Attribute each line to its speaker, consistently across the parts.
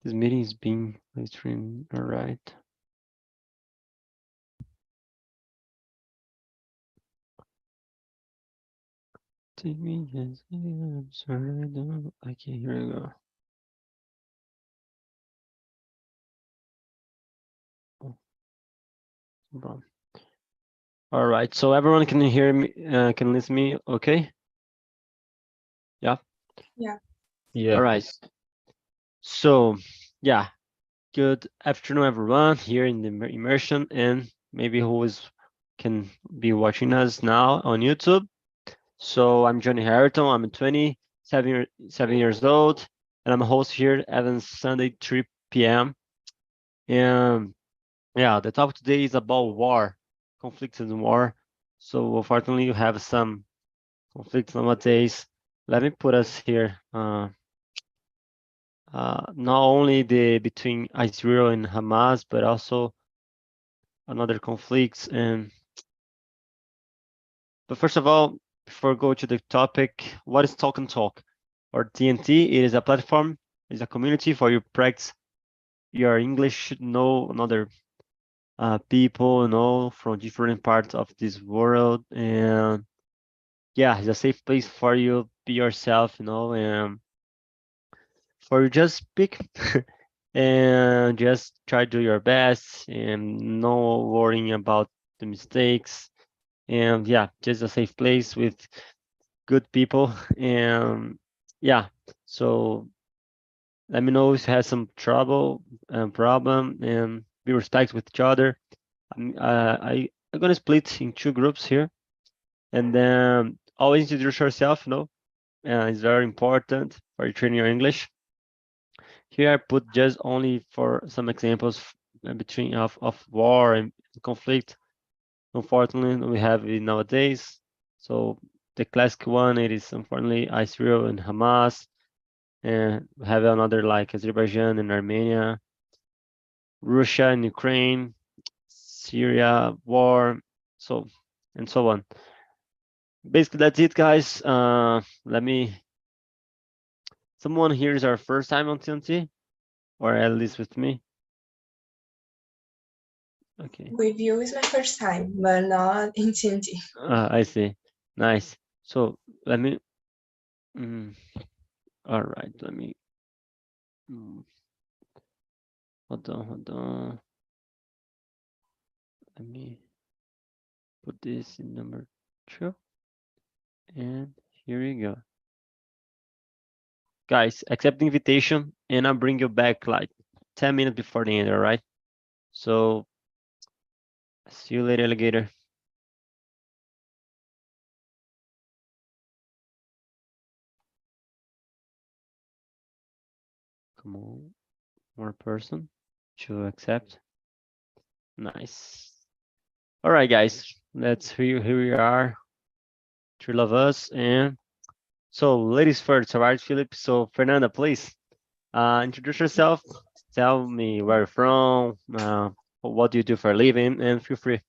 Speaker 1: This meeting is being live streamed. All right. Take me as I am. Sorry, I don't. Okay, here we go. Oh, no problem. All right. So everyone can hear me. Can listen me. Okay. Yeah.
Speaker 2: Yeah.
Speaker 1: All right. So yeah. Good afternoon, everyone. Here in the immersion, and maybe who is can be watching us now on YouTube. So I'm Johnny Harrington. I'm 27 years old, and I'm a host here at Sunday 3 p.m. And yeah, the topic today is about war, conflicts and war. So unfortunately, you have some conflicts nowadays. Let me put us here. Not only the between Israel and Hamas, but also another conflicts. And but first of all, before we go to the topic, what is Talk and Talk or TNT? It is a platform, it's a community for you practice your English, know another people, from different parts of this world, and yeah, it's a safe place for you be yourself, and for you just speak and just try to do your best and no worrying about the mistakes. And yeah, just a safe place with good people. And yeah, so let me know if you have some trouble and problem, and be respect with each other. I'm gonna split in two groups here, and then always introduce yourself. It's very important for you training your English. Here I put just only for some examples between of war and conflict. Unfortunately, we have it nowadays. So the classic one, it is unfortunately Israel and Hamas, and we have another like Azerbaijan and Armenia, Russia and Ukraine, Syria war, so and so on. Basically, that's it, guys. Let me. Someone here is our first time on TNT, or at least with me. Okay.
Speaker 2: With you is my first time, but not in TNT.
Speaker 1: I see. Nice. So let me. Mm, all right. Let me. Mm, hold on. Hold on. Let me put this in number 2, and here we go. Guys, accept the invitation, and I'll bring you back like 10 minutes before the end. All right. So see you later, alligator. Come on, more person to accept. Nice. All right, guys. Let's here we are. Three of us, and so ladies first. All right, Philip. So Fernanda, please introduce yourself. Tell me where you're from. What do you do for a living, and feel free.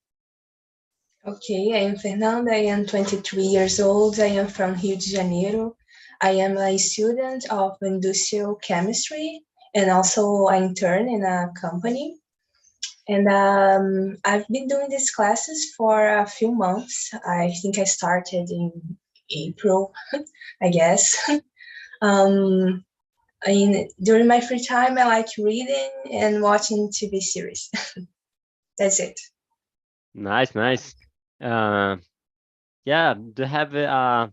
Speaker 2: Okay, I am Fernanda. I am 23 years old. I am from Rio de Janeiro. I am a student of industrial chemistry and also an intern in a company. And I've been doing these classes for a few months. I think I started in April, I guess. During my free time, I like reading and watching TV series. That's it.
Speaker 1: Nice, nice. Yeah. Do you have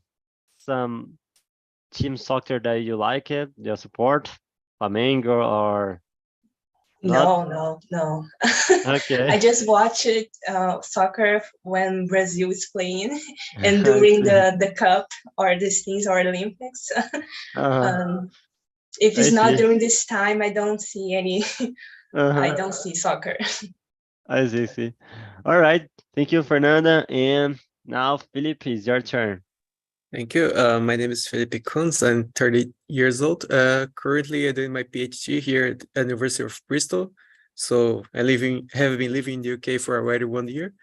Speaker 1: some team soccer that you like it? You support Flamengo or not?
Speaker 2: No.
Speaker 1: Okay.
Speaker 2: I just watch it soccer when Brazil is playing and
Speaker 1: I
Speaker 2: during
Speaker 1: see.
Speaker 2: the cup or these things or Olympics.
Speaker 1: Uh,
Speaker 2: um, if
Speaker 1: I
Speaker 2: it's not
Speaker 1: see.
Speaker 2: during this time, I don't see any. I
Speaker 1: Uh-huh.
Speaker 2: don't see soccer.
Speaker 1: I see. See. All right. Thank you, Fernanda. And now, Philip, it's your turn.
Speaker 3: Thank you. My name is Felipe Kunz. I'm 30 years old. Currently, I'm doing my PhD here at the University of Bristol. So have been living in the UK for already 1 year.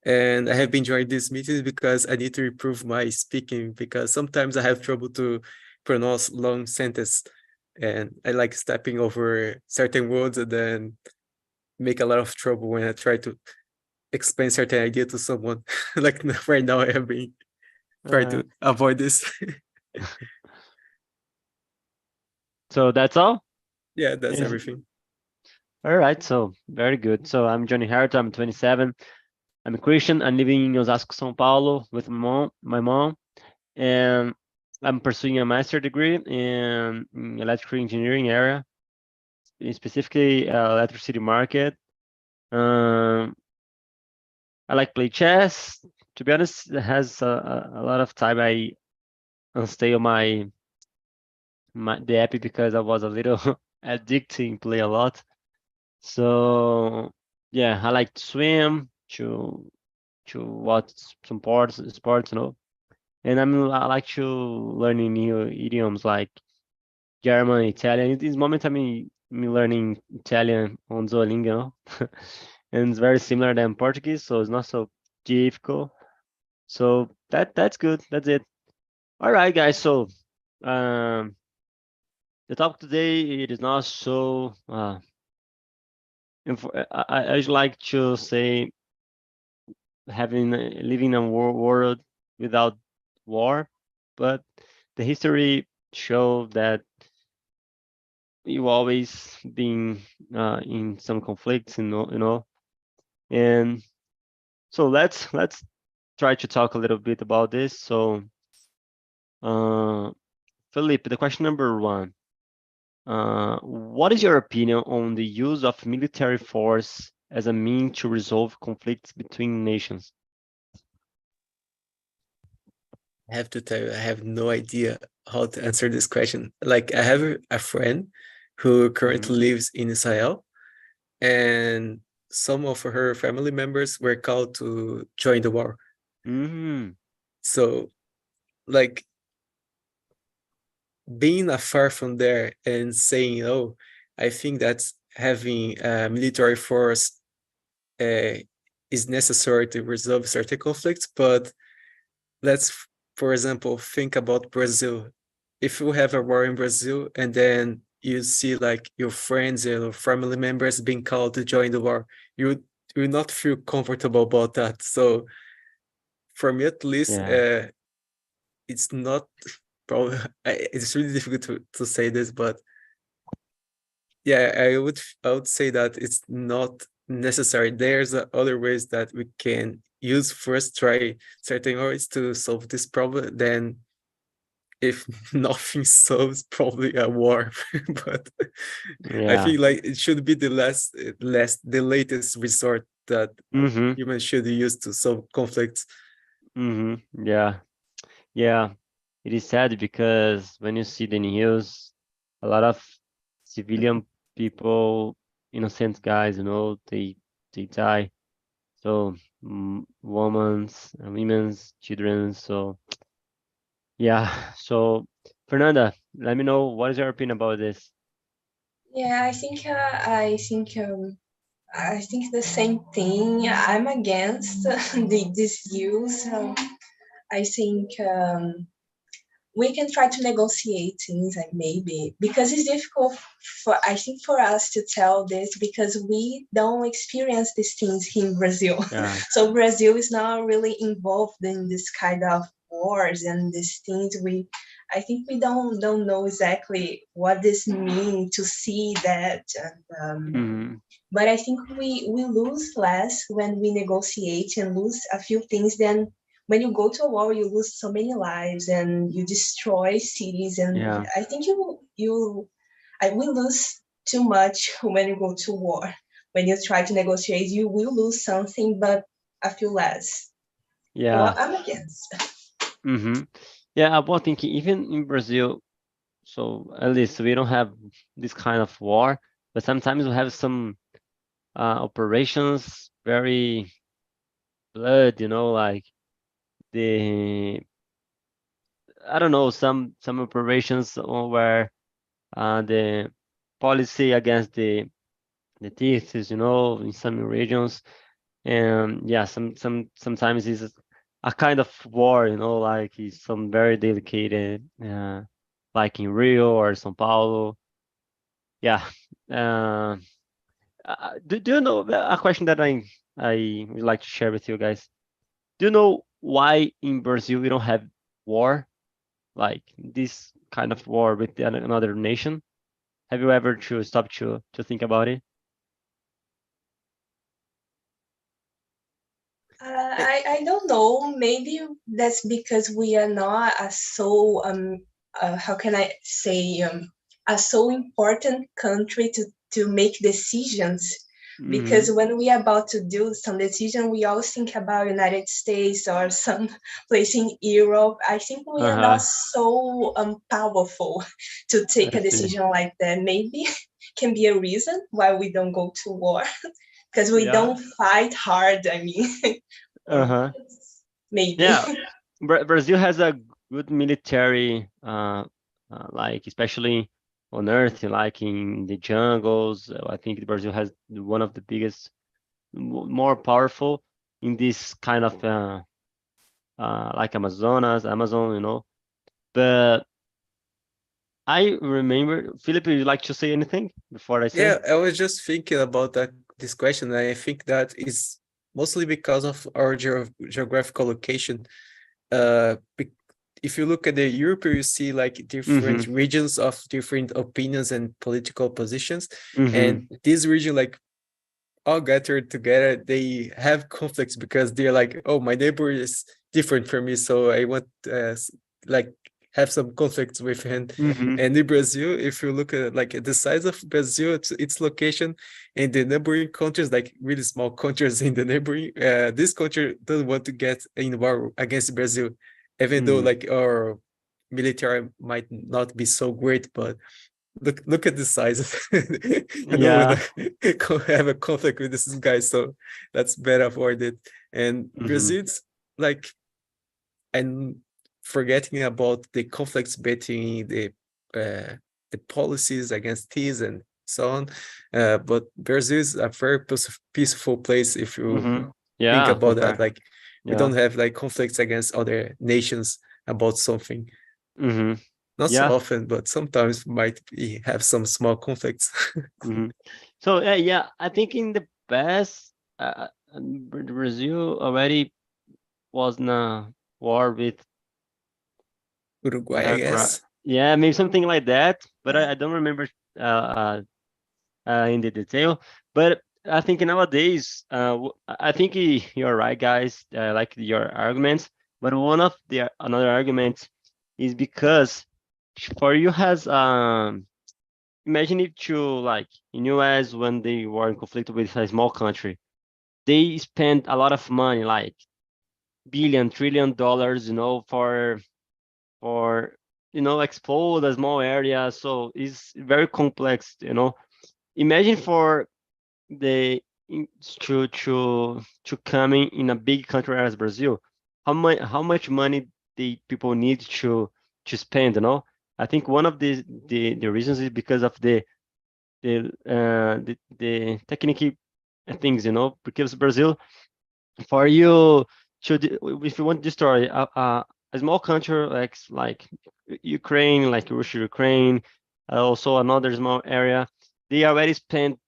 Speaker 3: And I have been joining these meetings because I need to improve my speaking because sometimes I have trouble to pronounce long sentences. and I like stepping over certain words and then make a lot of trouble when I try to explain certain idea to someone. Like right now, I have been trying to avoid this.
Speaker 1: So that's all?
Speaker 3: Yeah, that's
Speaker 1: Is-
Speaker 3: everything.
Speaker 1: All right, so very good. So I'm Johnny Harrington, I'm 27. I'm a Christian. I'm living in Osasco, São Paulo with my mom, and I'm pursuing a master degree in electrical engineering area, specifically electricity market. Um, I like play chess. To be honest, it has a lot of time I stay on the app because I was a little addicted, play a lot. So yeah, I like to swim, to watch some sports, And I like to learning new idioms like German, Italian. At this moment, I'm learning Italian on Duolingo, and it's very similar than Portuguese, so it's not so difficult. So that's good. That's it. All right, guys. So um, the topic today it is not so. I would like to say having living in a world without war, but the history show that you always been in some conflicts, and so let's try to talk a little bit about this. So, Felipe, the question number one: what is your opinion on the use of military force as a means to resolve conflicts between nations?
Speaker 3: I have to tell you, I have no idea how to answer this question. Like, I have a friend who currently lives in Israel, and some of her family members were called to join the war.
Speaker 1: Mm-hmm.
Speaker 3: So, like, being afar from there and saying, "Oh, I think that having a military force is necessary to resolve certain conflicts," but let's, for example, think about Brazil. If you have a war in Brazil and then you see like your friends and your family members being called to join the war, you will not feel comfortable about that. So for me, at least,
Speaker 1: Yeah.
Speaker 3: it's not probably. It's really difficult to say this, but yeah, I would say that it's not necessary. There's other ways that we can use first, try certain ways to solve this problem. Then if nothing solves, probably a war. But I
Speaker 1: Yeah.
Speaker 3: think like it should be the the latest resort that
Speaker 1: Mm-hmm.
Speaker 3: humans should use to solve conflicts.
Speaker 1: Mm-hmm. Yeah. Yeah. It is sad because when you see the news, a lot of civilian people, innocent guys, they die. So women's, children. So yeah. So Fernanda, let me know what is your opinion about this.
Speaker 2: Yeah, I think the same thing. I'm against this use. I think we can try to negotiate things, like maybe because it's difficult for I think for us to tell this because we don't experience these things here in Brazil.
Speaker 1: Yeah.
Speaker 2: So Brazil is not really involved in this kind of wars and these things. I think we don't know exactly what this means to see that. And,
Speaker 1: Mm-hmm.
Speaker 2: but I think we lose less when we negotiate and lose a few things than when you go to a war. You lose so many lives and you destroy cities. And
Speaker 1: Yeah.
Speaker 2: I think we lose too much when you go to war. When you try to negotiate, you will lose something, but a few less. So
Speaker 1: Yeah.
Speaker 2: I'm against.
Speaker 1: Mm-hmm. Yeah, I was thinking even in Brazil, so at least we don't have this kind of war, but sometimes we have some operations very blood, like the I don't know some operations where the policy against the thieves, in some regions, and yeah, sometimes it's a kind of war, like it's some very delicate, like in Rio or São Paulo. yeah. Uh, do you know a question that I would like to share with you guys? Do you know why in Brazil we don't have war, like this kind of war with another nation? Have you ever to stop to think about it?
Speaker 2: I don't know. Maybe that's because we are not a so how can I say a so important country to make decisions. Because
Speaker 1: Mm-hmm.
Speaker 2: when we are about to do some decision, we always think about United States or some place in Europe. I think we are not
Speaker 1: Uh-huh.
Speaker 2: so powerful to take
Speaker 1: I
Speaker 2: a
Speaker 1: see.
Speaker 2: decision like that. Maybe can be a reason why we don't go to war because we
Speaker 1: Yeah.
Speaker 2: don't fight hard. I mean, or
Speaker 1: Uh-huh.
Speaker 2: maybe.
Speaker 1: Yeah. Brazil has a good military, like especially on Earth, like in the jungles. I think Brazil has one of the biggest, more powerful in this kind of like Amazon, you know. But I remember, Philip, would you like to say anything before I say?
Speaker 3: Yeah, I was just thinking about this question. And I think that is mostly because of our geographical location. Uh, bec- if you look at the Europe, you see like
Speaker 1: Mm-hmm.
Speaker 3: different regions of different opinions and political positions, and
Speaker 1: Mm-hmm.
Speaker 3: this region like all gathered together, they have conflicts because they're like, oh, my neighbor is different from me, so I want like have some conflicts with him.
Speaker 1: Mm-hmm.
Speaker 3: And in Brazil, if you look at like the size of Brazil, its location, and the neighboring countries, like really small countries in the neighboring, this country doesn't want to get in war against Brazil, even though
Speaker 1: Mm-hmm.
Speaker 3: like our military might not be so great, but look at the size. I don't want
Speaker 1: Yeah.
Speaker 3: to have a conflict with this guy, so that's better avoided. And
Speaker 1: Mm-hmm.
Speaker 3: Brazil's like, and forgetting about the conflicts between the policies against these and so on. But Brazil is a very peaceful place if you
Speaker 1: Mm-hmm.
Speaker 3: think
Speaker 1: Yeah,
Speaker 3: about that.
Speaker 1: compare.
Speaker 3: Like we
Speaker 1: Yeah.
Speaker 3: don't have like conflicts against other nations about something.
Speaker 1: Mm-hmm.
Speaker 3: Not so
Speaker 1: Yeah.
Speaker 3: often, but sometimes might have some small conflicts.
Speaker 1: Mm-hmm. So yeah, I think in the past, Brazil already was in a war with
Speaker 3: Uruguay, I
Speaker 1: Paraguay.
Speaker 3: guess.
Speaker 1: Yeah, maybe something like that, but
Speaker 2: Yeah.
Speaker 1: I don't remember uh, in the detail. But I think nowadays, I think you're right, guys. I like your arguments, but one of the another argument is because for you has imagine if you like in US when they were in conflict with a small country, they spent a lot of money, like billion, $1 trillion, you know, for expose a small area. So it's very complex, you know. Imagine for the to coming in a big country as Brazil, how much money the people need to spend, you know. I think one of the reasons is because of the technical things, you know, because Brazil, for you if you want to destroy a small country like Ukraine, like Russia, Ukraine, also another small area, they already spent,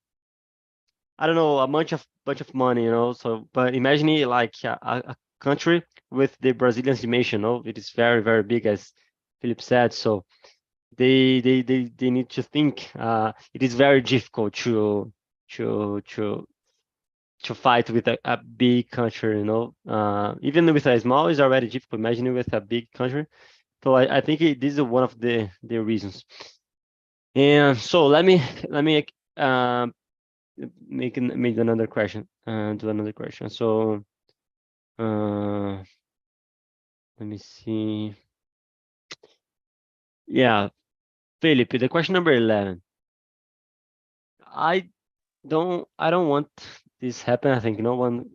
Speaker 1: I don't know, a bunch of money, you know. So, but imagine it like a country with the Brazilian dimension, you know, it is very, very big, as Philip said. So they need to think. It is very difficult to to to fight with a big country, you know. Even with a small is already difficult. Imagine with a big country. So I think this is one of the reasons. And so let me uh, make another question. Do another question. So uh, let me see. Yeah, Felipe, the question number 11. I I don't want this happen. I think no one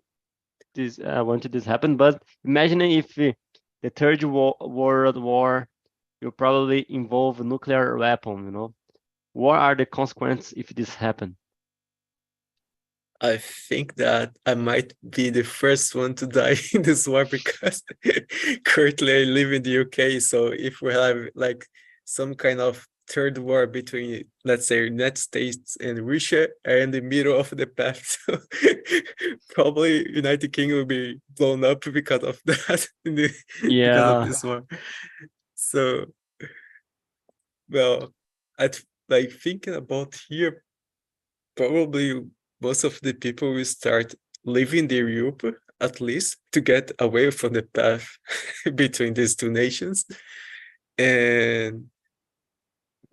Speaker 1: this wanted this happen. But imagine if the third world war will probably involve a nuclear weapon. You know, what are the consequences if this happen?
Speaker 3: I think that I might be the first one to die in this war because currently I live in the UK. So if we have like some kind of third war between, let's say, United States and Russia are in the middle of the path. So probably United Kingdom will be blown up because of that, because of
Speaker 1: Yeah.
Speaker 3: this war. So, well, like thinking about here, probably most of the people will start leaving the Europe, at least to get away from the path between these two nations. And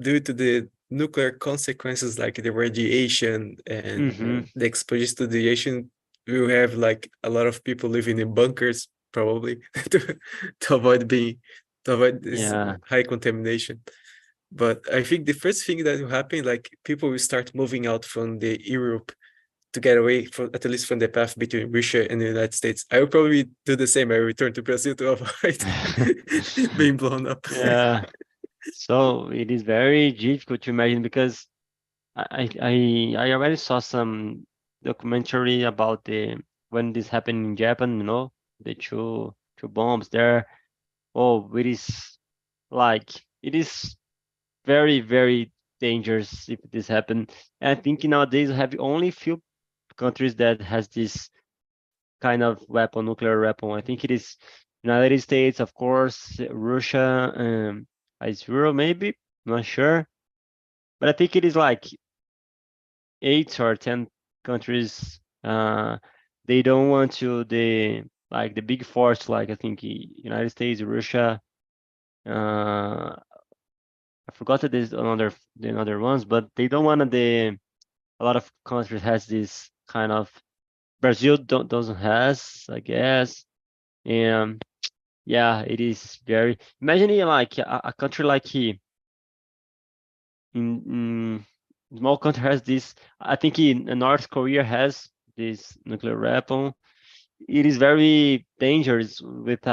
Speaker 3: due to the nuclear consequences, like the radiation and
Speaker 1: Mm-hmm.
Speaker 3: the exposure to the radiation, we will have like a lot of people living in bunkers, probably to avoid this
Speaker 1: Yeah.
Speaker 3: high contamination. But I think the first thing that will happen, like people will start moving out from the Europe to get away from, at least from the path between Russia and the United States. I will probably do the same. I will return to Brazil to avoid being blown up.
Speaker 1: Yeah. So it is very difficult to imagine because I already saw some documentary about the when this happened in Japan, the two bombs there. Oh, it is like it is very, very dangerous if this happen. And I think nowadays we have only few countries that has this kind of weapon, nuclear weapon. I think it is United States, of course, Russia, Israel, maybe, not sure. But I think it is like 8 or 10 countries. They don't want to the big force, like I think United States, Russia. I forgot that there's another ones, but they don't want a lot of countries has this kind of Brazil doesn't has, I guess. And yeah, it is very imagine it like a country like in small country has this. I think in North Korea has this nuclear weapon. It is very dangerous with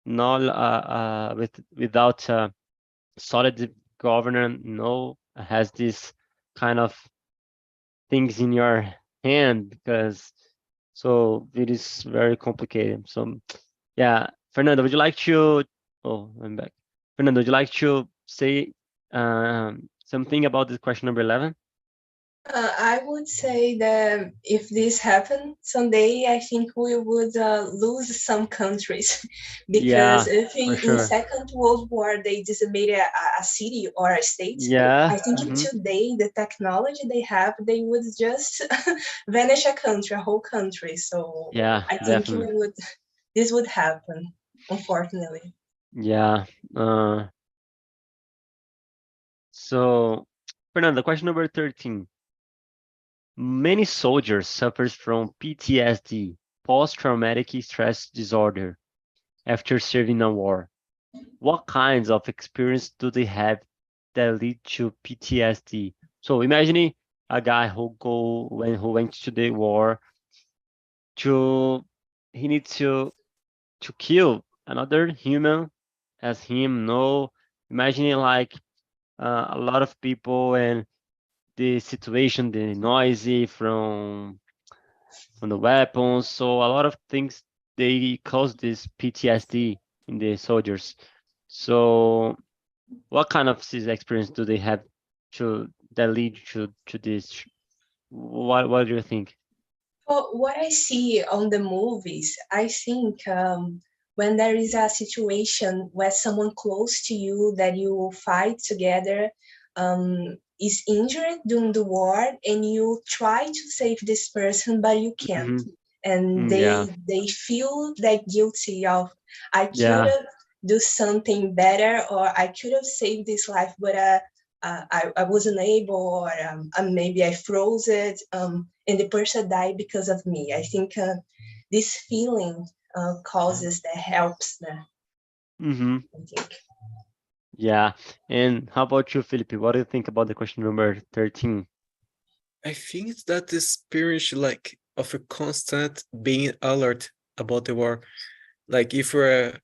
Speaker 1: not without solid governance. No, has this kind of things in your hand because so it is very complicated. So yeah, Fernando, would you like to? Oh, I'm back. Fernando, would you like to say something about the question number 11?
Speaker 2: I would say that if this happened someday, I think we would lose some countries because
Speaker 1: Yeah,
Speaker 2: if
Speaker 1: for
Speaker 2: in
Speaker 1: sure.
Speaker 2: Second World War they decimated a city or a state,
Speaker 1: Yeah.
Speaker 2: I think today the technology they have, they would just vanish a country, a whole country. So
Speaker 1: Yeah,
Speaker 2: I think
Speaker 1: definitely.
Speaker 2: this would happen, unfortunately.
Speaker 1: Yeah. Uh, so, Fernando, question number 13. Many soldiers suffers from PTSD, post-traumatic stress disorder, after serving a war. What kinds of experience do they have that lead to PTSD? So imagine a guy who went to the war to he needs to kill another human as him. No, imagine like a lot of people and the situation, the noisy from the weapons. So a lot of things they cause this PTSD in the soldiers. So what kind of experience do they have to that lead to this? What do you think?
Speaker 2: For what I see on the movies, I think when there is a situation where someone close to you that you fight together is injured during the war, and you try to save this person, but you can't,
Speaker 1: Hmm.
Speaker 2: and
Speaker 1: Yeah,
Speaker 2: they feel that guilty of I could
Speaker 1: yeah.
Speaker 2: have do something better, or I could have saved this life, but I wasn't able, or maybe I froze it, and the person died because of me. I think this feeling causes that helps them,
Speaker 1: Hmm.
Speaker 2: I think.
Speaker 1: Yeah. And how about you, Felipe? What do you think about the question number 13?
Speaker 3: I think it's that experience like of a constant being alert about the war. Like if we're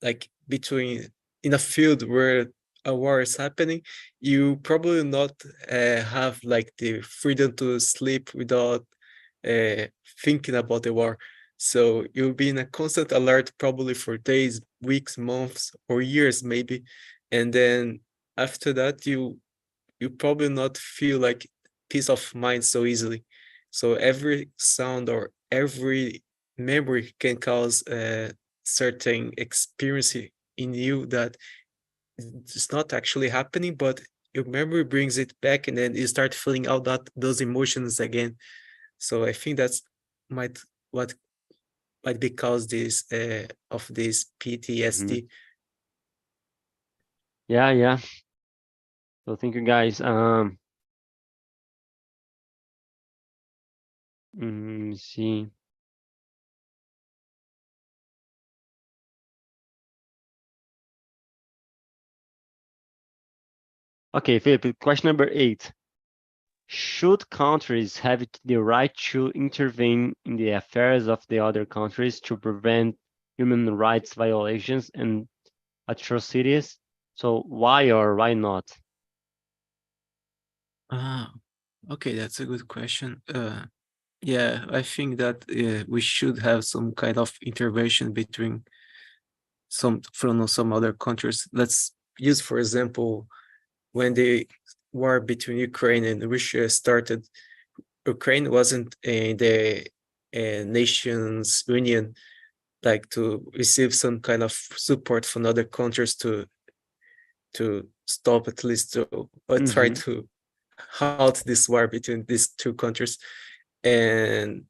Speaker 3: like between in a field where a war is happening, you probably not have like the freedom to sleep without uh, thinking about the war. So you'll be in a constant alert probably for days, weeks, months, or years maybe. And then after that you probably not feel like peace of mind so easily. So every sound or every memory can cause a certain experience in you that it's not actually happening, but your memory brings it back, and then you start feeling out those emotions again. So I think that's might what might be caused this of this
Speaker 1: Mhm.
Speaker 3: PTSD.
Speaker 1: Yeah. So thank you guys. See. Okay, Philip, question number 8. Should countries have the right to intervene in the affairs of the other countries to prevent human rights violations and atrocities? So why or why not?
Speaker 3: Ah, okay, that's a good question. Yeah, I think that we should have some kind of intervention between from some other countries. Let's use, for example, when the war between Ukraine and Russia started, Ukraine wasn't in the Nations Union, like to receive some kind of support from other countries to stop at least to or try
Speaker 1: Mm-hmm.
Speaker 3: to halt this war between these two countries. And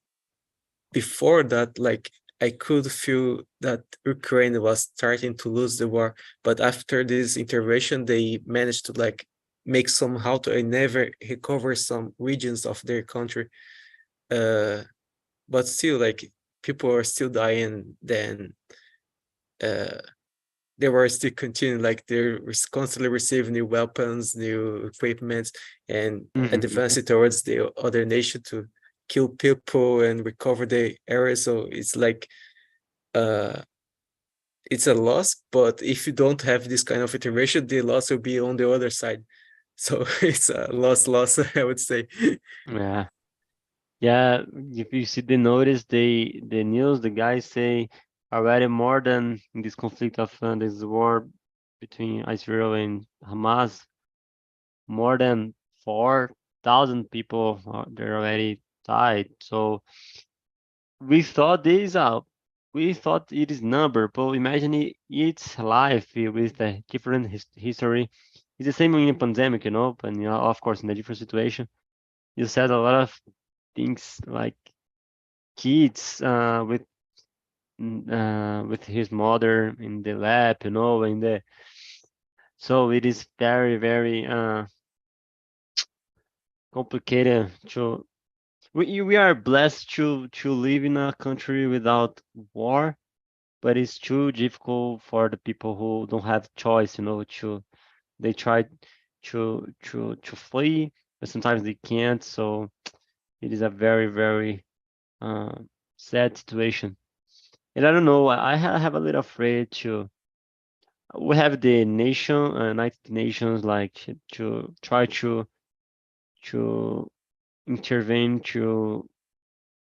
Speaker 3: before that, like I could feel that Ukraine was starting to lose the war, but after this intervention, they managed to like make somehow to never recover some regions of their country. Uh, but still, like people are still dying. Then uh, they were still continuing, like they're constantly receiving new weapons, new equipment, and
Speaker 1: Mm-hmm.
Speaker 3: advancing towards the other nation to kill people and recover the area. So uh it's a loss, but if you don't have this kind of intervention, the loss will be on the other side. So it's a loss, I would say.
Speaker 1: Yeah. Yeah, if you see the notice, the news, the guys say already more than in this conflict of this war between Israel and Hamas, more than 4,000 people they're already died. So we thought this out. We thought it is number, but imagine its life with a different history. It's the same in a pandemic, but of course in a different situation. You said a lot of things like kids with his mother in the lab, in the so it is very, very complicated to we are blessed to live in a country without war, but it's too difficult for the people who don't have choice, to they try to flee, but sometimes they can't. So it is a very, very uh, sad situation. And I don't know, have a little afraid to. We have the United Nations, like to try to intervene to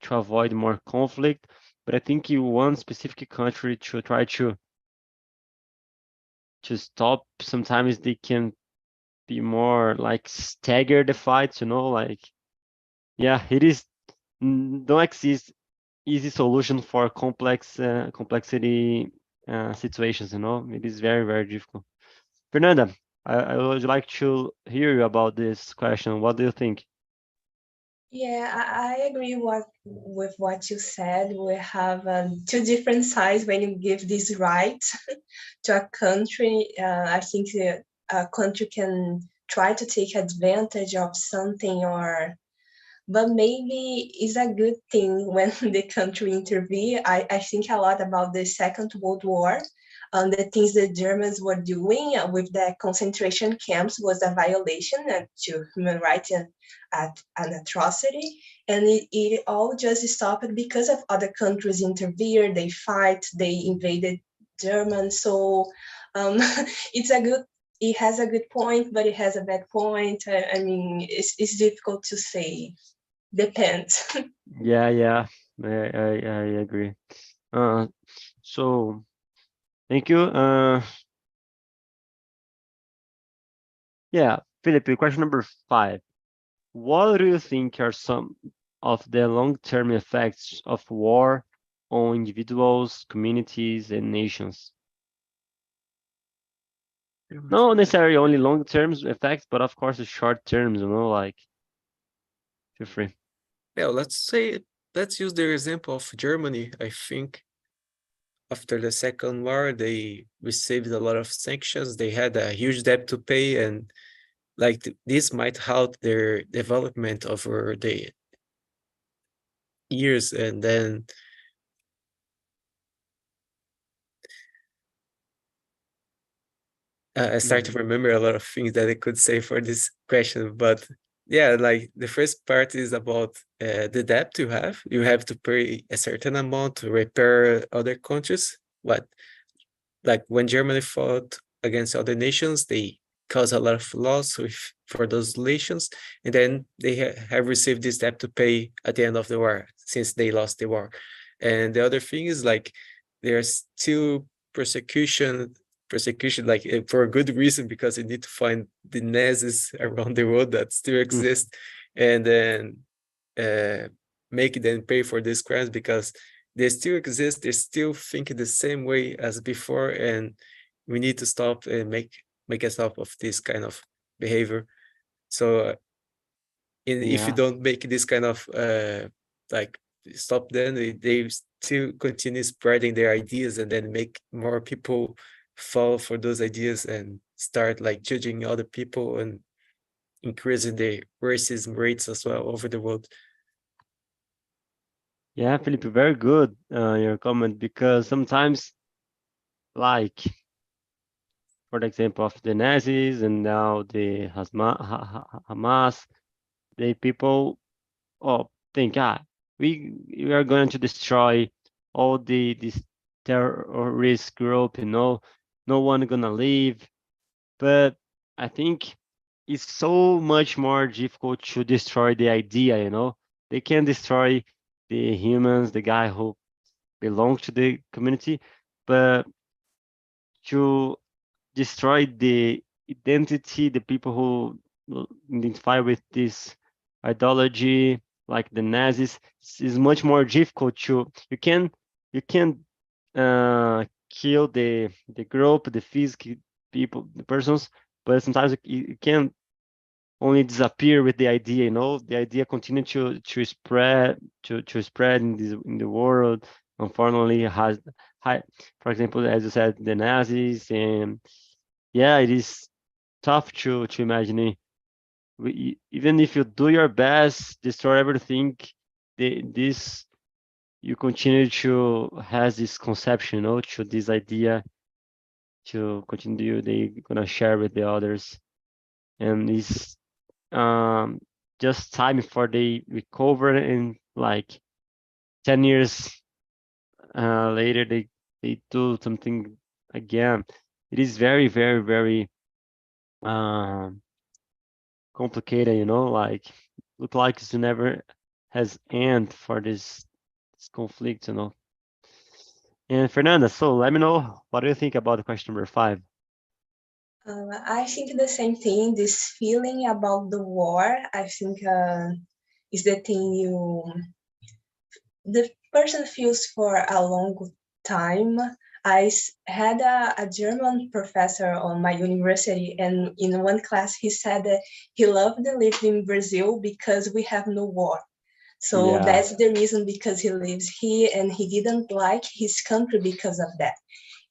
Speaker 1: avoid more conflict. But I think in one specific country to try to stop, sometimes they can be more like stagger the fights, like yeah, it is don't exist easy solution for complex complexity situations, it is very, very difficult. Fernanda, I would like to hear you about this question. What do you think?
Speaker 2: Yeah, I agree with what you said. We have two different sides when you give this right to a country. I think a country can try to take advantage of something, but maybe it's a good thing when the country intervene. I think a lot about the Second World War. The things the Germans were doing with the concentration camps was a violation to human rights and an atrocity. And it all just stopped because of other countries intervened, they fight, they invaded Germany. So um, it's a good it has a good point, but it has a bad point. I mean, it's difficult to say. Depends.
Speaker 1: Yeah, I agree. Uh, so thank you. Yeah, Philip, question number 5. What do you think are some of the long-term effects of war on individuals, communities, and nations? Not necessarily only long-term effects, but of course the short terms, like, feel free.
Speaker 3: Yeah, let's use the example of Germany. I think after the Second War, they received a lot of sanctions. They had a huge debt to pay, and like this might halt their development over the years. And then I start to remember a lot of things that I could say for this question, but yeah, like the first part is about the debt you have. You have to pay a certain amount to repair other countries. What, like when Germany fought against other nations, they caused a lot of loss for those nations, and then they have received this debt to pay at the end of the war since they lost the war. And the other thing is like there's still persecution like for a good reason, because you need to find the Nazis around the world that still exist, and then make them pay for these crimes, because they still exist, they still think the same way as before, and we need to stop and make a stop of this kind of behavior. So if you
Speaker 1: Yeah,
Speaker 3: don't make this kind of like stop them, they still continue spreading their ideas, and then make more people fall for those ideas and start like judging other people and increasing the racism rates as well over the world.
Speaker 1: yeah, Felipe, very good your comment, because sometimes, like, for the example of the Nazis and now the Hamas, the people think, we are going to destroy all this terrorist group, no one gonna leave. But I think it's so much more difficult to destroy the idea. They can destroy the humans, the guy who belongs to the community, but to destroy the identity, the people who identify with this ideology, like the Nazis, is much more difficult to. You can kill the group, the physical people, the persons, but sometimes you can only disappear with the idea. The idea continue to spread in the world. Unfortunately, has high, for example, as you said, the Nazis, and yeah, it is tough to imagine. Even if you do your best, destroy everything, this you continue to has this conception, to this idea to continue. They gonna share with the others, and it's um just time for they recover, and like 10 years later they do something again. It is very, very, very um complicated, like look like it never has end for this conflict. And Fernanda, so let me know, what do you think about question number 5?
Speaker 2: I think the same thing. This feeling about the war, I think, is the thing the person feels for a long time. Had a German professor on my university, and in one class he said that he loved living in Brazil because we have no war. So
Speaker 1: Yeah.
Speaker 2: that's the reason, because he lives here and he didn't like his country because of that.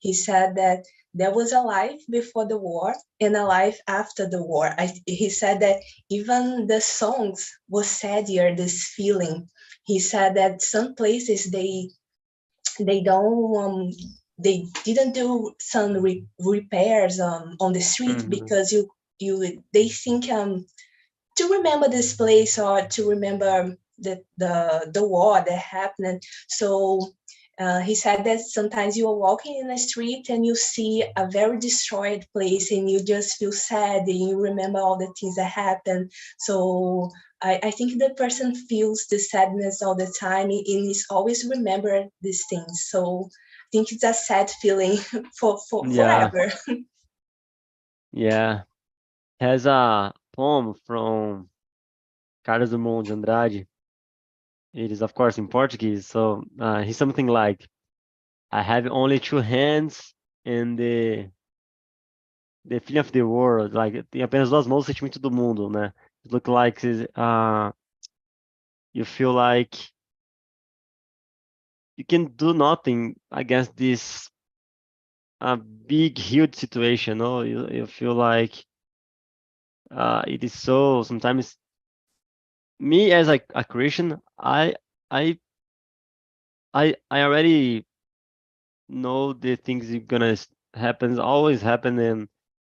Speaker 2: He said that there was a life before the war and a life after the war. He said that even the songs was sadder, this feeling. He said that some places they don't they didn't do some repairs on the street
Speaker 1: Mhm.
Speaker 2: because they think to remember this place or to remember the war that happened. So he said that sometimes you are walking in a street and you see a very destroyed place and you just feel sad and you remember all the things that happened. So I think the person feels the sadness all the time and is always remember these things. So I think it's a sad feeling for
Speaker 1: Yeah,
Speaker 2: forever.
Speaker 1: yeah. has a poem from Carlos Drummond de Andrade. It is, of course, in Portuguese. So he's something like, I have only two hands and the feeling of the world. Like, tem apenas duas mãos, o sentimento do mundo, né? It look like you feel like you can do nothing against this big, huge situation. No, you feel like it is so. Sometimes, me as a Christian, I I already know the things gonna happen, always happen, and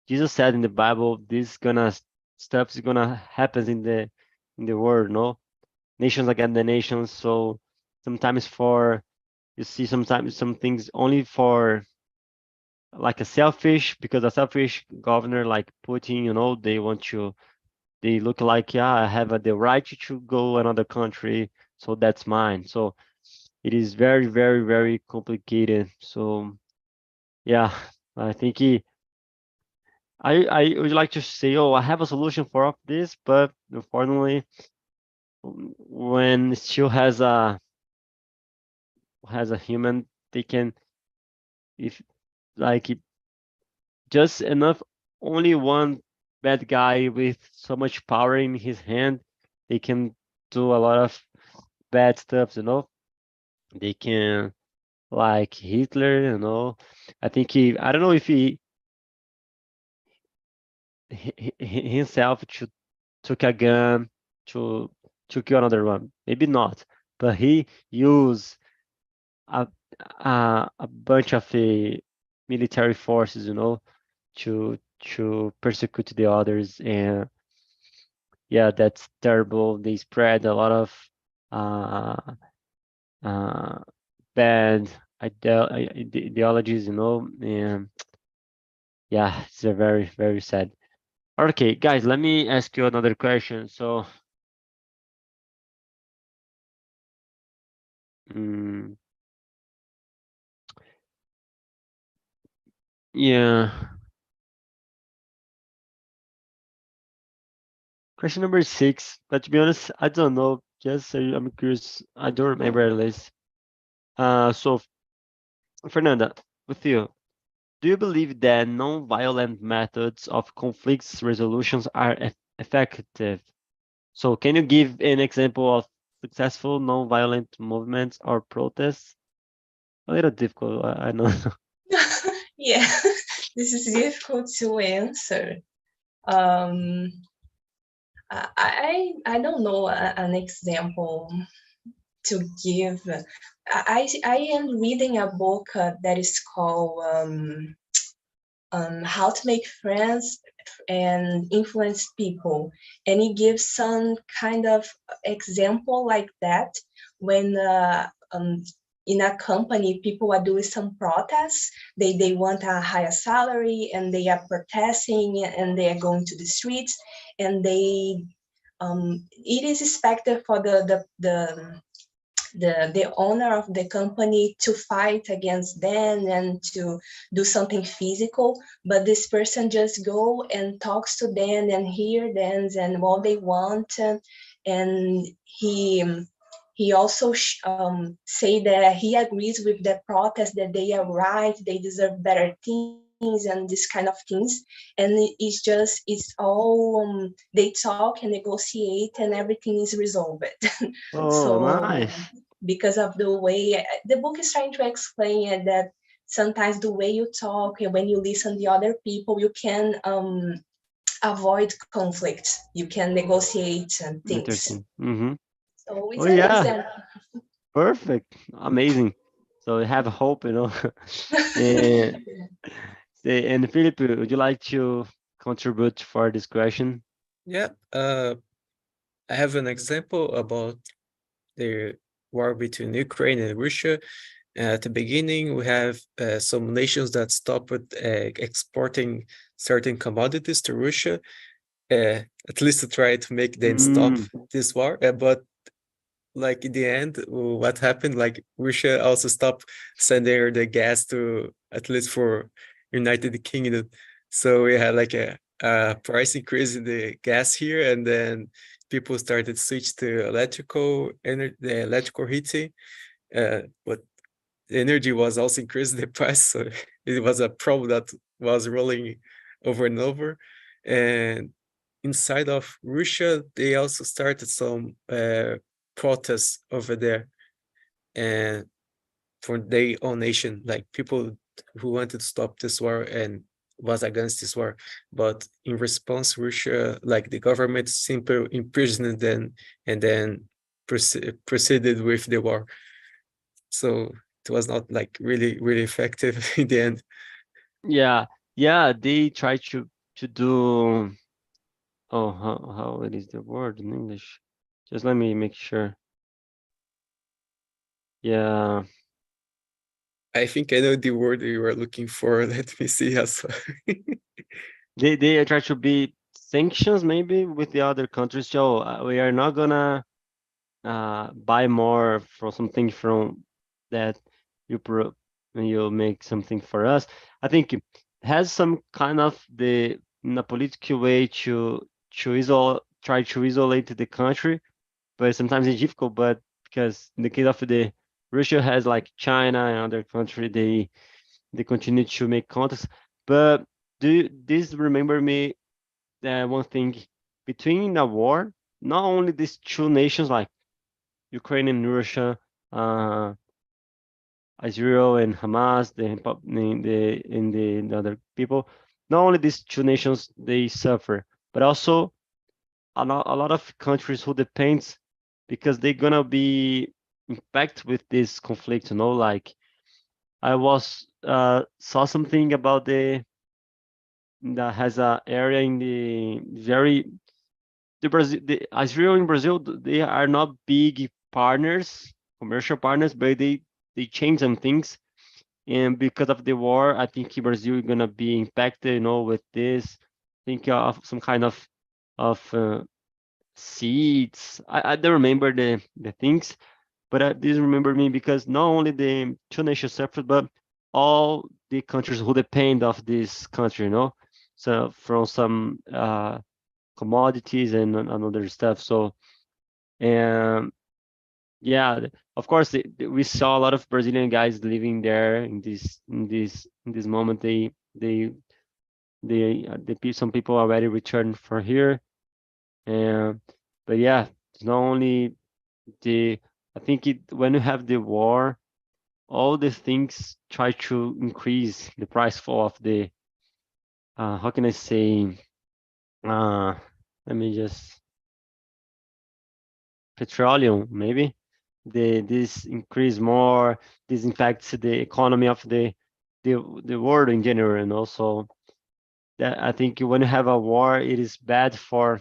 Speaker 1: Jesus said in the Bible, this gonna stuff is gonna happen in the world. No, nations against the nations. So sometimes for you see sometimes some things only for like a selfish, because a selfish governor like Putin, they want to, they look like, yeah, I have the right to go another country, so that's mine. So it is very, very, very complicated. So yeah, I think I would like to say, oh, I have a solution for all of this, but unfortunately, when it still has a human, they can, if like just enough, only one bad guy with so much power in his hand, they can do a lot of bad stuff, They can, like Hitler. I think I don't know if he himself took a gun to kill another one. Maybe not, but he used a a bunch of military forces, to persecute the others, and yeah, that's terrible. They spread a lot of uh, uh, bad ideologies, and yeah, it's a very, very sad. Okay, guys, let me ask you another question. So, mm, yeah, question number 6. But to be honest, I don't know. Just I'm curious. I don't remember at least. So Fernanda, with you, do you believe that non-violent methods of conflicts resolutions are effective? So can you give an example of successful non-violent movements or protests? A little difficult, I know.
Speaker 2: Yeah, this is difficult to answer. Um, I don't know an example to give. I am reading a book that is called How to Make Friends and Influence People, and it gives some kind of example like that when in a company people are doing some protests, they want a higher salary and they are protesting and they are going to the streets, and they it is expected for the owner of the company to fight against them and to do something physical, but this person just go and talks to them and hear them and what they want, and he also say that he agrees with the protest, that they are right, they deserve better things and this kind of things. And it's all they talk and negotiate and everything is resolved.
Speaker 1: Oh,
Speaker 2: So
Speaker 1: nice.
Speaker 2: because of the way the book is trying to explain it, that sometimes the way you talk and when you listen to other people, you can avoid conflicts, you can negotiate things.
Speaker 1: Interesting. Mm-hmm.
Speaker 2: So
Speaker 1: Oh
Speaker 2: it's an
Speaker 1: yeah,
Speaker 2: example.
Speaker 1: perfect. Amazing. So you have hope. And and Philip, would you like to contribute for this question?
Speaker 3: Yeah, I have an example about the war between Ukraine and Russia. At the beginning, we have some nations that stopped exporting certain commodities to Russia, at least to try to make them stop
Speaker 1: Mm,
Speaker 3: this war. But like in the end, what happened? Like Russia also stopped sending the gas to, at least for United Kingdom. So we had like price increase in the gas here, and then people started switch to electrical energy, the electrical heating. But the energy was also increasing the price, so it was a problem that was rolling over and over. And inside of Russia, they also started some protests over there, and for their own nation, like people who wanted to stop this war and was against this war. But in response, Russia, like the government, simply imprisoned them and then proceeded with the war. So it was not like really effective in the end.
Speaker 1: Yeah, yeah, they try to do. Oh, how it is the word in English? Just let me make sure. Yeah,
Speaker 3: I think I know the word you were looking for. Let me see as well.
Speaker 1: they try to be sanctions maybe with the other countries. So we are not gonna buy more for something from that you pro when you make something for us. I think it has some kind of the in a political way to try to isolate the country, but sometimes it's difficult. But because in the case of the Russia has like China and other country, they continue to make contacts. But this remember me one thing between the war, not only these two nations like Ukraine and Russia, uh, Israel and Hamas, the other people. Not only these two nations they suffer, but also a lot of countries who depends because they're gonna be impacted with this conflict. You know, like I was saw something about the that has a area in the very the Brazil, the Israel and Brazil, they are not big partners, commercial partners, but they change some things. And because of the war, I think Brazil is gonna be impacted, you know, with this. Think of some kind of seeds. I don't remember the things, but this remember me because not only the two nations suffered, but all the countries who depend of this country, you know. So from some commodities and other stuff. So, and yeah, of course, we saw a lot of Brazilian guys living there in this moment. Some people already returned for here, and but yeah, it's not only the. I think when you have the war, all the things try to increase the price for of the. How can I say? Uh, Let me just petroleum maybe this increase more, this impacts the economy of the world in general. And also that I think when you have a war it is bad for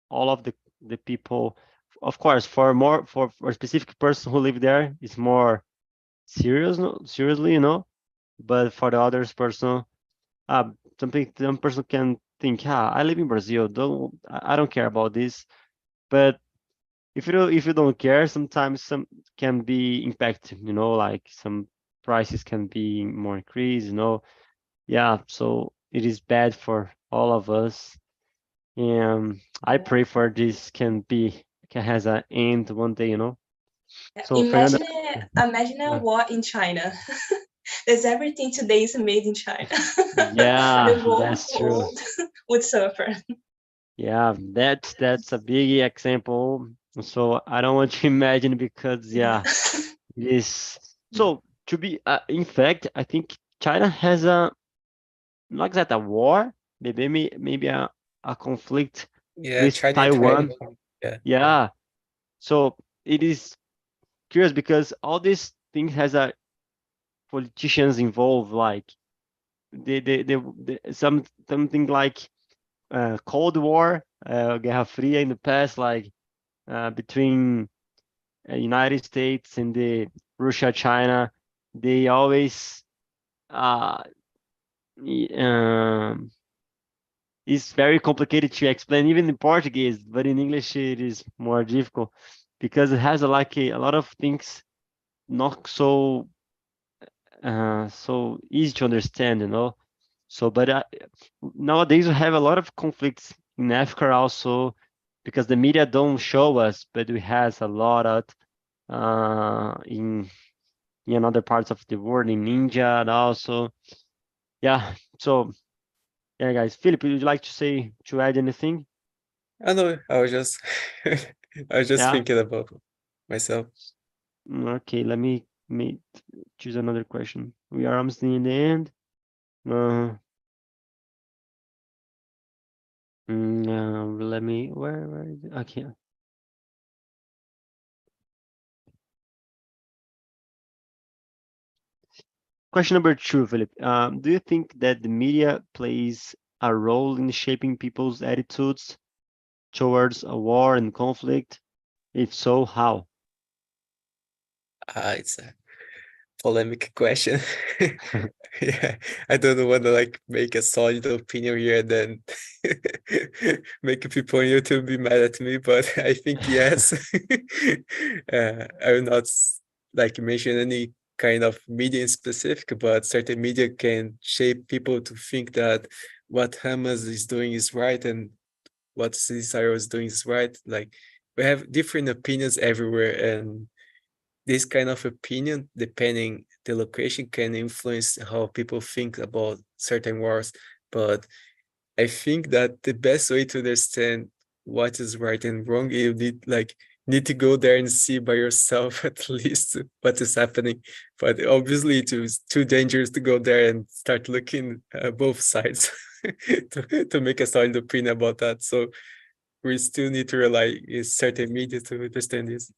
Speaker 1: all of the people. Of course, for a specific person who live there it's more serious, no, seriously, you know. But for the others person, uh some person can think, I live in Brazil, I don't care about this. But if you don't care, sometimes some can be impacted, you know, like some prices can be more increased, you know. Yeah, so it is bad for all of us. And I pray for this can has an end one day, you know. So Fernanda,
Speaker 2: Imagine a
Speaker 1: yeah,
Speaker 2: war in China. There's everything today is made in China.
Speaker 1: yeah,
Speaker 2: The whole
Speaker 1: that's true.
Speaker 2: world would suffer.
Speaker 1: Yeah, that's a big example. So I don't want to imagine because
Speaker 2: Yeah.
Speaker 1: yeah, it is. So to be in fact, I think China has a not that a war, maybe a conflict
Speaker 3: Yeah,
Speaker 1: with
Speaker 3: China and
Speaker 1: Taiwan.
Speaker 3: Taiwan. Yeah.
Speaker 1: Yeah. So it is curious because all these things has a politicians involved, like something like Cold War, Guerra Fria in the past, like between United States and the Russia, China. They always uh, um, it's very complicated to explain even in Portuguese, but in English it is more difficult because it has a lot of things not so easy to understand, you know. So, but nowadays we have a lot of conflicts in Africa also, because the media don't show us, but we has a lot of in other parts of the world, in India and also. Yeah. So yeah, guys. Philip, would you like to add anything?
Speaker 3: I know, I was just I was just
Speaker 1: Yeah.
Speaker 3: thinking about myself.
Speaker 1: Okay, let me choose another question. We are almost in the end. Uh, let me, where is it? Okay. Question number 2, Philip. Do you think that the media plays a role in shaping people's attitudes towards a war and conflict? If so, how?
Speaker 3: It's a polemic question. Yeah, I don't want to like make a solid opinion here and then make people on YouTube be mad at me, but I think yes. I will not like mention any kind of media in specific, but certain media can shape people to think that what Hamas is doing is right and what Israel is doing is right. Like we have different opinions everywhere, and this kind of opinion, depending the location, can influence how people think about certain wars. But I think that the best way to understand what is right and wrong, you need to go there and see by yourself at least what is happening. But obviously, it was too dangerous to go there and start looking at both sides to make a solid opinion about that. So we still need to rely on certain media to understand this.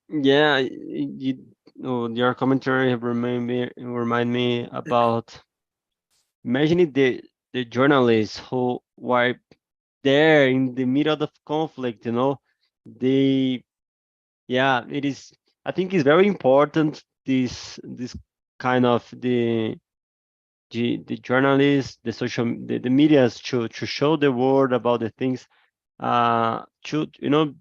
Speaker 1: Yeah, your commentary remind me about imagining the journalists who were there in the middle of conflict. They yeah, it is. I think it's very important this kind of the journalists, the medias to show the world about the things. To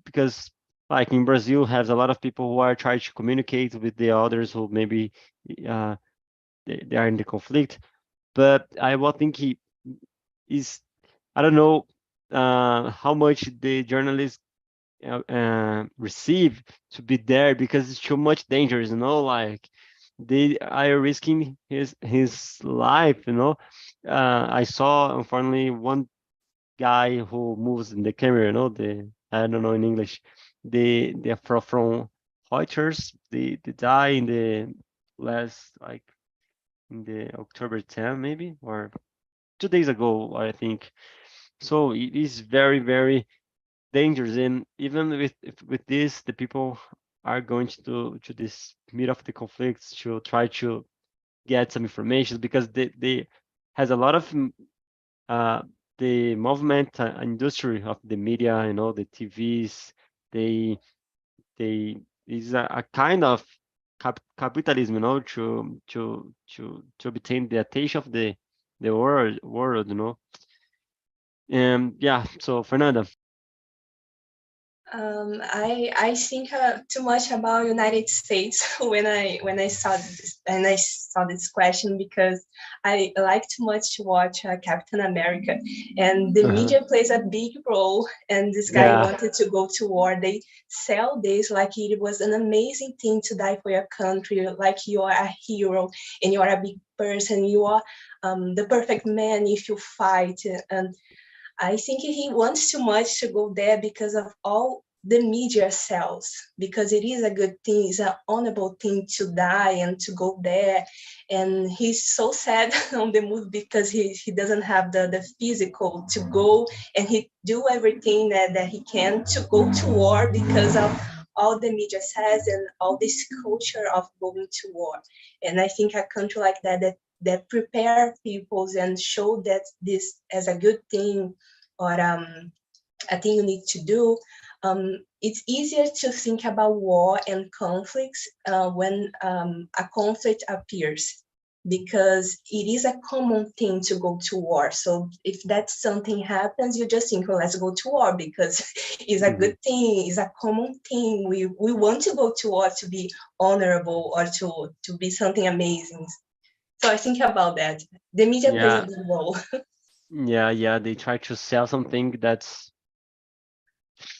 Speaker 1: because like in Brazil has a lot of people who are trying to communicate with the others who maybe uh they are in the conflict. But I will think he is. I don't know how much the journalists receive to be there because it's too much dangerous, like they are risking his life. I saw unfortunately one guy who moves in the camera, the I don't know in English, the from Reuters, they die in the last, like, in the October 10 maybe, or 2 days ago, I think. So it is very, very dangerous. And even with this, the people are going to this meet of the conflicts to try to get some information, because they has a lot of uh, the movement industry of the media, the TVs. They is a kind of capitalism, to obtain the attention of the world. Yeah. So Fernanda.
Speaker 2: I think too much about United States when I saw this question, because I like too much to watch Captain America, and the
Speaker 1: Uh-huh.
Speaker 2: media plays a big role. And this guy
Speaker 1: Yeah.
Speaker 2: wanted to go to war. They sell this like it was an amazing thing to die for your country, like you are a hero and you are a big person. You are the perfect man if you fight. And I think he wants too much to go there because of all the media sells, because it is a good thing, it's an honorable thing to die and to go there. And he's so sad on the movie because he doesn't have the physical to go, and he do everything that he can to go to war because of all the media says and all this culture of going to war. And I think a country like that prepare people and show that this as a good thing, or a thing you need to do. It's easier to think about war and conflicts when a conflict appears, because it is a common thing to go to war. So if that something happens, you just think, well, let's go to war because it's a
Speaker 1: Mhm.
Speaker 2: good thing, it's a common thing. We want to go to war to be honorable or to be something amazing. So I think about that. The media plays
Speaker 1: Yeah.
Speaker 2: a good role.
Speaker 1: Yeah, they try to sell something that's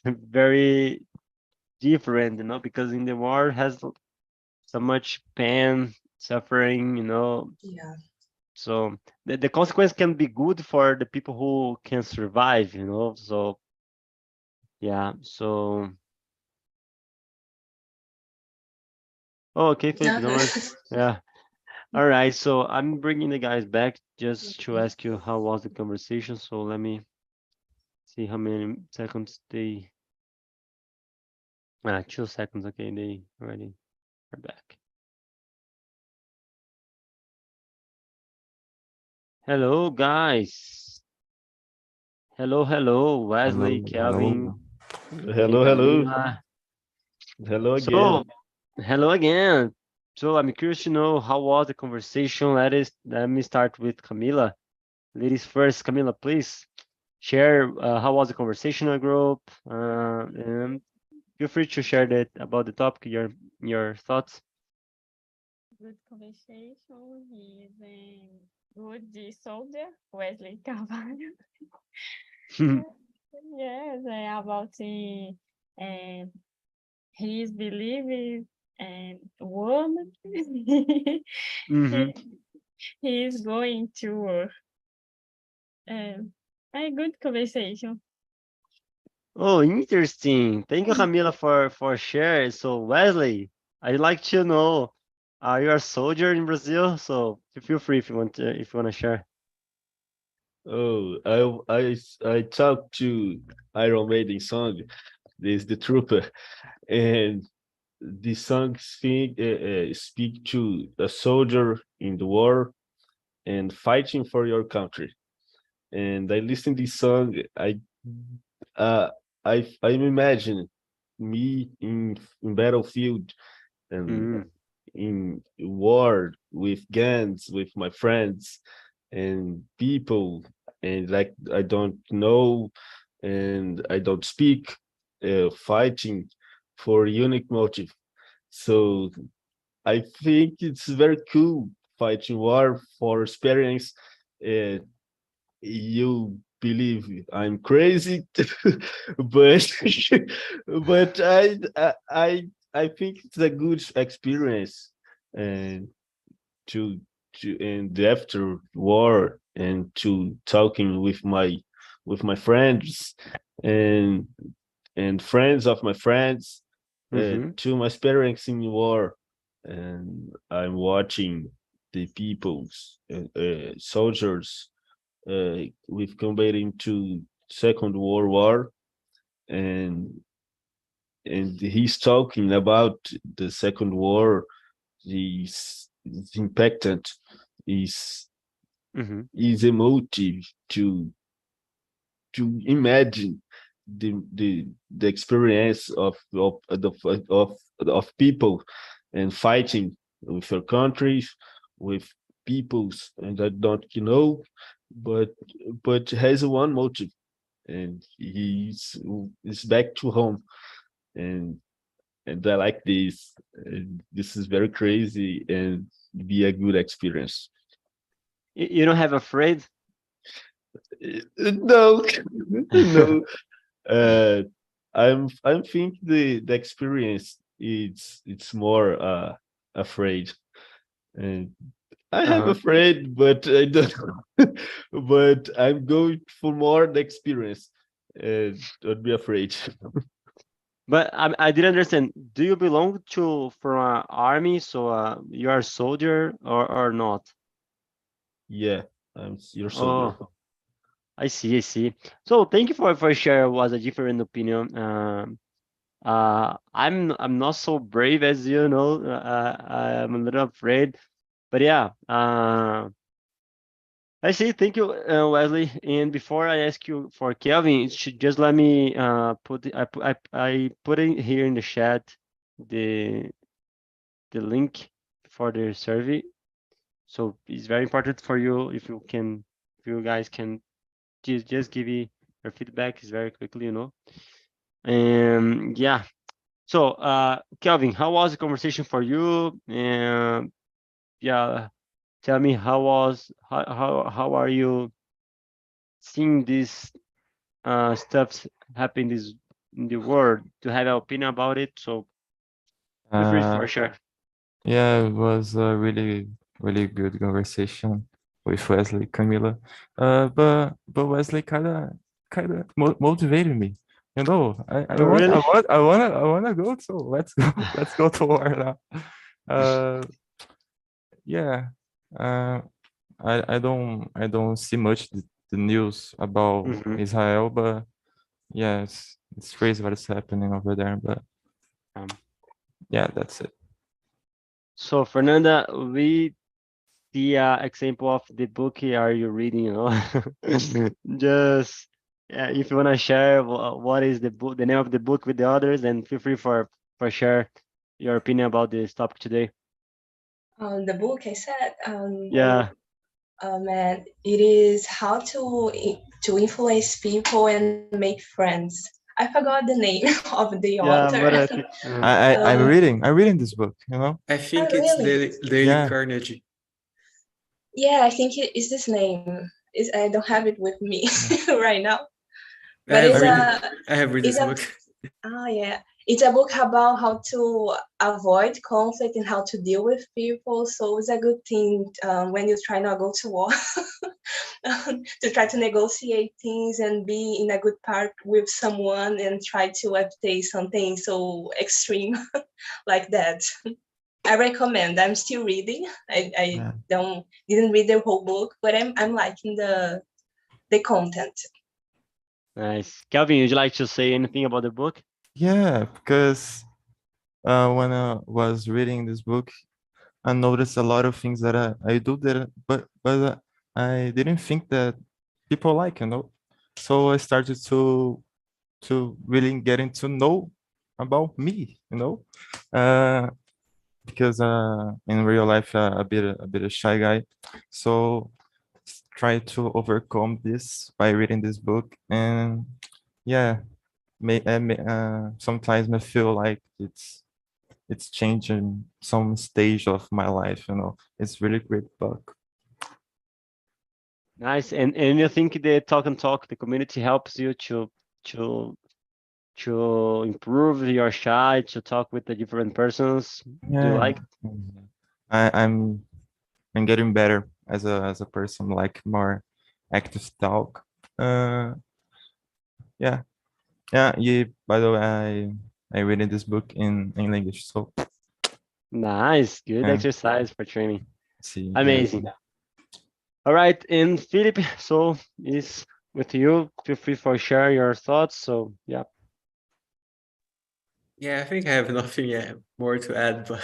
Speaker 1: very different, because in the war has so much pain, suffering,
Speaker 2: Yeah.
Speaker 1: so the consequence can be good for the people who can survive, so yeah, so okay, Felipe, don't worry. Yeah. All right, so I'm bringing the guys back just to ask you how was the conversation. So let me see how many seconds they. 2 seconds. Okay, they already are back. Hello, guys. Hello, Wesley,
Speaker 4: Hello,
Speaker 1: Kelvin,
Speaker 4: hello,
Speaker 1: and
Speaker 4: hello, hello,
Speaker 1: Camila.
Speaker 4: hello again.
Speaker 1: So, hello again. So I'm curious to know how was the conversation. Let me start with Camila. Ladies first, Camila, please share how was the conversational group, and feel free to share that about the topic, your thoughts.
Speaker 5: Good conversation. He's a good soldier, Wesley Carvalho. Yes, about uh, his belief and world.
Speaker 1: Mm-hmm.
Speaker 5: He is going to work. A good conversation.
Speaker 1: Oh, interesting. Thank you, Camila, for sharing. So, Wesley, I'd like to know, are you a soldier in Brazil? So feel free if you want to share.
Speaker 4: Oh, I talked to Iron Maiden song. This the trooper, and the song speak to a soldier in the war and fighting for your country. And I listen this song. Uh, I'm imagine me in battlefield and
Speaker 1: Mm,
Speaker 4: in war with guns with my friends and people, and like I don't know and I don't speak, fighting for unique motive. So I think it's very cool fighting war for experience. uh, you believe I'm crazy, but but I think it's a good experience, and to and after war and to talking with my friends and friends of my friends,
Speaker 1: mm-hmm.
Speaker 4: to my experience in war, and I'm watching the people's soldiers with combating to Second World War, and he's talking about the Second War. Is impactant, is
Speaker 1: Mm-hmm.
Speaker 4: emotive to imagine the experience of people and fighting with their countries, with peoples, and I don't but has one motive, and is back to home, and I like this. This is very crazy and be a good experience.
Speaker 1: You don't have afraid?
Speaker 4: No, no. Uh, I'm think the experience it's more afraid, and I have
Speaker 1: Uh-huh.
Speaker 4: afraid, but I don't. But I'm going for more the experience. Don't be afraid.
Speaker 1: But I didn't understand. Do you belong to from an army? So you are a soldier or not?
Speaker 4: Yeah, I'm your soldier.
Speaker 1: Oh, I see. So thank you for sharing. Was a different opinion. I'm not so brave as you know. I'm a little afraid, but yeah. I see. Thank you, Wesley. And before I ask you for Kelvin, you should just let me I put it here in the chat the link for the survey. So it's very important for you if you guys can just give me your feedback is very quickly. And yeah. So Kelvin, how was the conversation for you? And yeah, tell me how are you seeing this stuff happen in the world, to have an opinion about it. So feel free for sure.
Speaker 6: Yeah, it was a really, really good conversation with Wesley, Camila. But Wesley kind of motivated me. You know, I
Speaker 1: Oh,
Speaker 6: want, I
Speaker 1: really?
Speaker 6: want, I want to, I want to go. So let's go, let's go to war now. Uh, yeah. Uh, I don't see much the news about
Speaker 1: Mhm.
Speaker 6: Israel, but yeah, it's crazy what is happening over there. But
Speaker 1: Um,
Speaker 6: yeah, that's it.
Speaker 1: so Fernanda, we the example of the book are you reading, you know? Just if you want to share what is the book, the name of the book with the others, then feel free for share your opinion about this topic today.
Speaker 2: The book I said,
Speaker 1: Yeah,
Speaker 2: and it is how to influence people and make friends. I forgot the name of the
Speaker 1: yeah,
Speaker 2: author.
Speaker 1: but I think
Speaker 6: I'm reading this book, you know.
Speaker 3: I think
Speaker 2: Oh,
Speaker 3: it's
Speaker 2: really?
Speaker 3: Daily
Speaker 6: Yeah.
Speaker 3: Carnegie.
Speaker 2: Yeah, I think it is this name. I don't have it with me right now,
Speaker 3: I
Speaker 2: but
Speaker 3: have
Speaker 2: it's
Speaker 3: read
Speaker 2: a
Speaker 3: I have read
Speaker 2: it's
Speaker 3: this
Speaker 2: a
Speaker 3: book.
Speaker 2: yeah, it's a book about how to avoid conflict and how to deal with people. So it's a good thing when you try not go to war to try to negotiate things and be in a good part with someone and try to obtain something so extreme like that. I recommend. I'm still reading. I
Speaker 6: Yeah.
Speaker 2: didn't read the whole book, but I'm liking the content.
Speaker 1: nice. Calvin, would you like to say anything about the book?
Speaker 6: Yeah, because when I was reading this book, I noticed a lot of things that I do that, but I didn't think that people like, you know. So I started to really getting to know about me, you know, because in real life a bit of shy guy, so try to overcome this by reading this book, and yeah, sometimes I feel like it's changing some stage of my life, you know. It's really great book.
Speaker 1: Nice. And you think the talk and talk, the community helps you to to improve your shy, to talk with the different persons? Do you
Speaker 6: Yeah.
Speaker 1: like?
Speaker 6: Mhm. I'm getting better as a person, like more active talk. Yeah. Yeah, by the way, I reading this book in English, so
Speaker 1: Nice. Good
Speaker 6: yeah,
Speaker 1: exercise for training.
Speaker 6: see, yeah.
Speaker 1: Amazing. All right. And Philip, so is with you. Feel free for share your thoughts. So yeah.
Speaker 3: Yeah, I think I have nothing more to add, but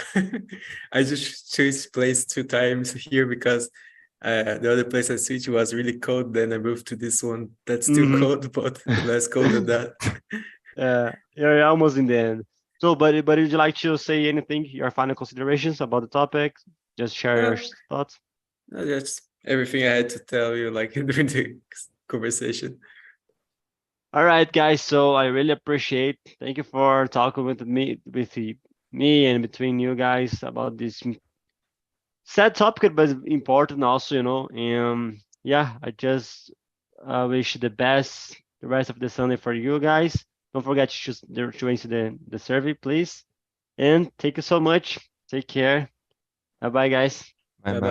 Speaker 3: I just changed place 2 times here because the other place I switched was really cold. Then I moved to this one that's still
Speaker 1: Mhm.
Speaker 3: cold, but less cold than that.
Speaker 1: You're almost in the end. So, but would you like to say anything, your final considerations about the topic? Just share your
Speaker 3: Uh,
Speaker 1: thoughts.
Speaker 3: no, that's everything I had to tell you, like during the conversation.
Speaker 1: All right, guys. So I really appreciate. Thank you for talking with me and between you guys about this sad topic, but important also. You know. Yeah, I just wish the best the rest of the Sunday for you guys. Don't forget to answer the survey, please. And thank you so much. Take care. Bye bye, guys.
Speaker 6: Bye
Speaker 3: Bye
Speaker 6: bye.
Speaker 3: bye.